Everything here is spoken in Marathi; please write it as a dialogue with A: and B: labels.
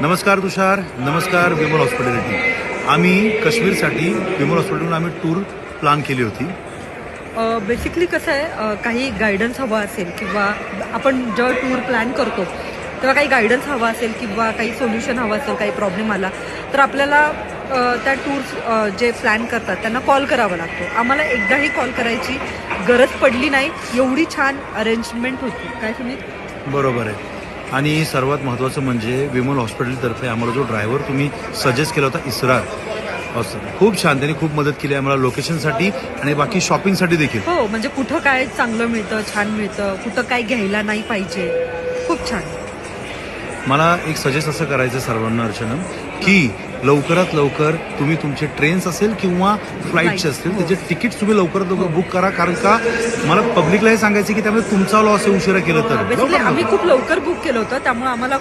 A: नमस्कार तुषार, नमस्कार विमल हॉस्पिटॅलिटी. आम्ही काश्मीरसाठी विमल हॉस्पिटलहून आम्ही टूर प्लॅन केली होती.
B: बेसिकली कसं आहे, काही गायडन्स हवा असेल किंवा आपण जेव्हा टूर प्लॅन करतो तेव्हा काही गायडन्स हवा असेल किंवा काही सोल्युशन हवं असेल, काही प्रॉब्लेम आला तर आपल्याला त्या टूर्स जे प्लॅन करतात त्यांना कॉल करावा लागतो. आम्हाला एकदाही कॉल करायची गरज पडली नाही, एवढी छान अरेंजमेंट होती. काय तुम्ही
A: बरोबर आहे. आणि सर्वात महत्त्वाचं म्हणजे विमल हॉस्पिटलतर्फे आम्हाला जो ड्रायव्हर तुम्ही सजेस्ट केला होता इसरार, खूप छान, त्यांनी खूप मदत केली आम्हाला लोकेशनसाठी आणि बाकी शॉपिंगसाठी देखील.
B: हो, म्हणजे कुठं काय चांगलं मिळतं, छान मिळतं, कुठं काय घ्यायला नाही पाहिजे, खूप छान.
A: मला एक सजेस्ट असं करायचं सर्वांना अर्चना, की लवकरात लवकर तुम्ही तुमचे ट्रेन्स असेल किंवा फ्लाईटचे असतील त्याचे तिकीट्स तुम्ही लवकरात लवकर बुक करा. कारण का मला पब्लिकला हे सांगायचं की त्यामुळे तुमचा लॉस आहे उशिरा केलं तर.
B: बेसिकली आम्ही खूप लवकर बुक केलं होतं, त्यामुळे आम्हाला